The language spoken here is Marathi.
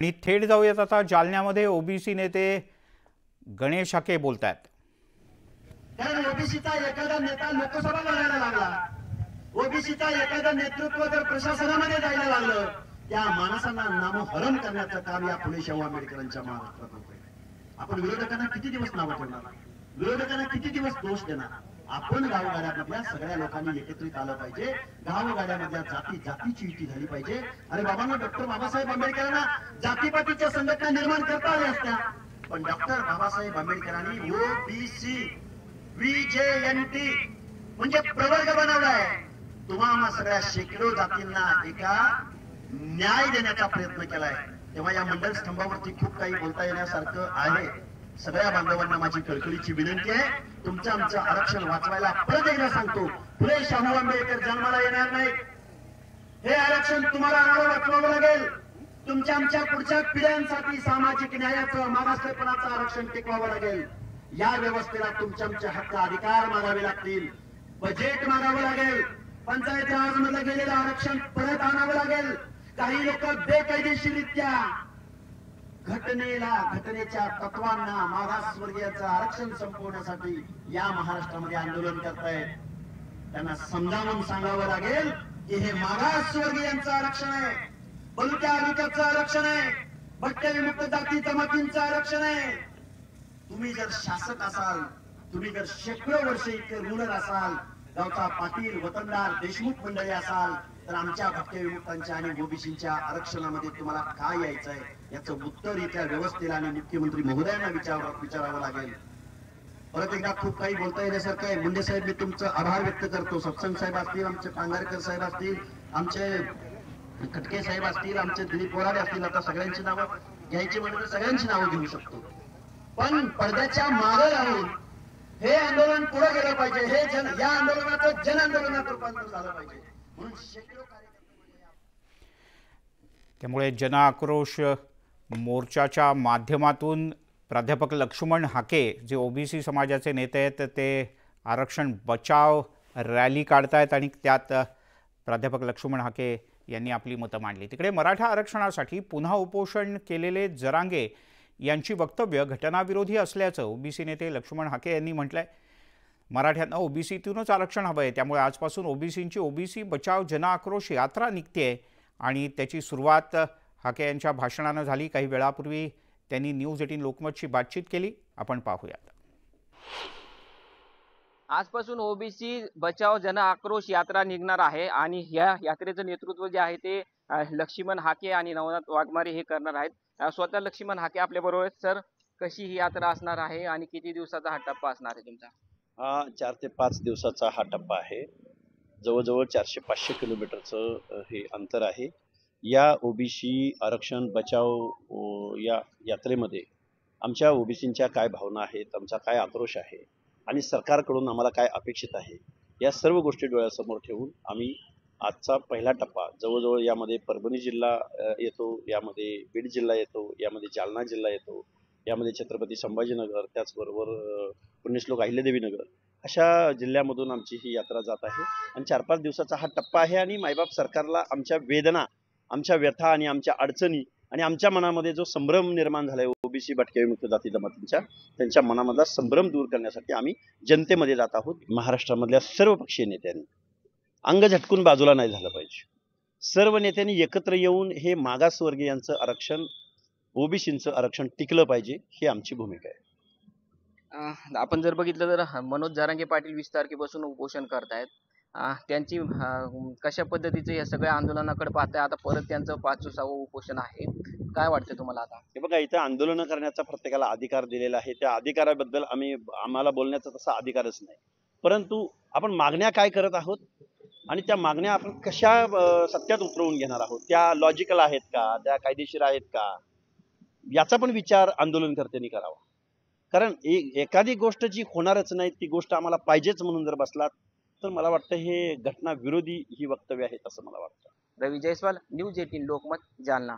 आणि थेट जाऊयात आता जालन्यामध्ये ओबीसी नेते गणेश हाके बोलतात। कारण ओबीसीचा एखादा नेता लोकसभा लढायला लागला, ओबीसीचा एखादा नेतृत्व जर प्रशासनामध्ये जायला लागलं, त्या माणसांना नामोहरम करण्याचं काम या फुले शाहू आंबेडकरांच्या महाराष्ट्रात होतंय। आपण विरोधकांना किती दिवस नाव ठेवणार, विरोधकांना किती दिवस दोष देणार? आपण गावगाड्यामधल्या सगळ्या लोकांनी एकत्रित आलं पाहिजे, गावगाड्यामधल्या जाती जातीची युती झाली पाहिजे। अरे बाबांनो, डॉक्टर बाबासाहेब आंबेडकरांना जातीपातीच्या संघटना निर्माण करता आल्या असत्या, पण डॉक्टर बाबासाहेब आंबेडकरांनी ओबीसी व्हीजेएनटी म्हणजे प्रवर्ग बनवलाय। तुम्हाला सगळ्या शेकडो जातींना एका न्याय देण्याचा प्रयत्न केलाय। तेव्हा या मंडल स्तंभावरती खूप काही बोलता येण्यासारखं आहे। सगळ्या बांधवांना माझी कळकळीची विनंती आहे, तुमचं आमचं आरक्षण वाचवायला परत एकदा सांगतो, फुले शाहू आंबेडकर जन्माला येणार नाही। हे आरक्षण तुम्हाला आम्हाला वाचवावं लागेल। तुमच्या आमच्या पुढच्या पिढ्यांसाठी सामाजिक न्यायाचं, मागासलेपणाचं आरक्षण टिकवावं लागेल। या व्यवस्थेला तुमच्या आमचे हक्क अधिकार मागावे लागतील, बजेट मागावं लागेल, पंचायत राज मध्ये गेलेलं आरक्षण परत आणावं लागेल। काही लोक बेकायदेशीररित्या घटनेच्या तत्वांना, मागासवर्गीयांचं आरक्षण संपवण्यासाठी या महाराष्ट्रामध्ये आंदोलन करतायत। त्यांना समजावून सांगावं लागेल की हे मागासवर्गीयांचं आरक्षण आहे, बलुत्या आलुक्याचं आरक्षण आहे, भटक्या विमुक्त जाती जमातींचं आरक्षण आहे। तुम्ही जर शासक असाल, तुम्ही जर शेकडो वर्ष इथे रुलर असाल, गावचा पाटील, वतनदार, देशमुख मंडळी असाल, तर आमच्या भटक्या विमुक्तांच्या आणि ओबीसीच्या आरक्षणामध्ये तुम्हाला काय यायचंय याचं उत्तर इथल्या व्यवस्थेला आणि मुख्यमंत्री महोदयांना विचारावं लागेल। परत एकदा खूप काही बोलता येण्यासारखं आहे। मुंडे साहेब, मी तुमचं आभार व्यक्त करतो। सत्संग साहेब असतील, आमचे पांगारकर साहेब असतील, आमचे खटके साहेब असतील, आमचे दिलीप बोराडे असतील, आता सगळ्यांची नावं घ्यायची म्हणजे तर सगळ्यांची नावं घेऊ शकतो, पण पडद्याच्या मागे राहून हे आंदोलन पुढे गेलं पाहिजे। हे या आंदोलनाचं जन आंदोलनात रूपांतर झालं पाहिजे, म्हणून शेकडो कार्यकर्ते। त्यामुळे जन आक्रोश मोर्चाच्या माध्यमातून प्राध्यापक लक्ष्मण हाके, जे ओबीसी समाजाचे नेते आहेत, ते आरक्षण बचाव रॅली काढतायत आणि त्यात प्राध्यापक लक्ष्मण हाके यांनी आपली मतं मांडली। तिकडे मराठा आरक्षणासाठी पुन्हा उपोषण केलेले जरांगे यांची वक्तव्य घटनाविरोधी असल्याचं ओबीसी नेते लक्ष्मण हाके यांनी म्हटलंय। मराठ्यांना ओबीसीतूनच आरक्षण हवंय, त्यामुळे आजपासून ओबीसींची ओबीसी बचाव जन आक्रोश यात्रा निघतेय आणि त्याची सुरुवात हाके यांच्या भाषणानं झाली। काही वेळापूर्वी त्यांनी न्यूज 18 लोकमतशी बातचीत केली, आपण पाहूयात। आजपासून ओबीसी बचाव जन आक्रोश यात्रा निघणार आहे आणि या यात्रेचं नेतृत्व जे आहे ते लक्ष्मण हाके आणि नवनाथ वाघमारे हे करणार आहेत। स्वतः लक्ष्मण हाके आपल्या बरोबर आहेत। सर, कशी ही यात्रा असणार आहे आणि किती दिवसाचा हा टप्पा असणार आहे तुमचा? 4 ते 5 दिवसाचा हा टप्पा आहे। जवळजवळ 400-500 किलोमीटरचं हे अंतर आहे। या ओबीसी आरक्षण बचाव या यात्रेमध्ये आमच्या ओबीसींच्या काय भावना आहेत, आमचा काय आक्रोश आहे आणि सरकारकडून आम्हाला काय अपेक्षित आहे, या सर्व गोष्टी डोळ्यासमोर ठेवून आम्ही आजचा पहिला टप्पा, जवळजवळ यामध्ये परभणी जिल्हा येतो, यामध्ये बीड जिल्हा येतो, यामध्ये जालना जिल्हा येतो, यामध्ये छत्रपती संभाजीनगर, त्याचबरोबर पुण्यश्लोक अहिल्यादेवी नगर, अशा जिल्ह्यामधून आमची ही यात्रा जात आहे आणि 4-5 दिवसाचा हा टप्पा आहे। आणि मायबाप सरकारला आमच्या वेदना, आमच्या व्यथा आणि आमच्या अडचणी आणि आमच्या मनामध्ये जो संभ्रम निर्माण झालाय ओबीसी भटक्या विमुक्त जाती जमातींच्या, त्यांच्या मनामधला संभ्रम दूर करण्यासाठी आम्ही जनतेमध्ये जात आहोत। महाराष्ट्रामधल्या सर्व पक्षीय नेत्यांनी अंग झटकून बाजूला नाही झालं पाहिजे। सर्व नेत्यांनी एकत्र येऊन हे मागासवर्गीयांचं आरक्षण, ओबीसींचं आरक्षण टिकलं पाहिजे, ही आमची भूमिका आहे। आपण जर बघितलं तर मनोज जरांगे पाटील 20 तारखेपासून उपोषण करतायत। त्यांची कशा पद्धतीचं या सगळ्या आंदोलनाकडे पाहताय? आता परत त्यांचं 5-6वं उपोषण आहे, काय वाटतं तुम्हाला आता? हे बघा, इथं आंदोलन करण्याचा प्रत्येकाला अधिकार दिलेला आहे। त्या अधिकाराबद्दल आम्हाला बोलण्याचा तसा अधिकारच नाही, परंतु आपण मागण्या काय करत आहोत आणि त्या मागण्या आपण कशा सत्यात उतरवून घेणार आहोत, त्या लॉजिकल आहेत का, त्या कायदेशीर आहेत का, याचा पण विचार आंदोलनकर्त्यांनी करावा। कारण एखादी गोष्ट जी होणारच नाही ती गोष्ट आम्हाला पाहिजेच म्हणून जर बसलात तर मला वाटतं हे घटना विरोधी ही वक्तव्य आहेत असं मला वाटतं। रवी जयस्वाल, न्यूज 18 लोकमत, जालना।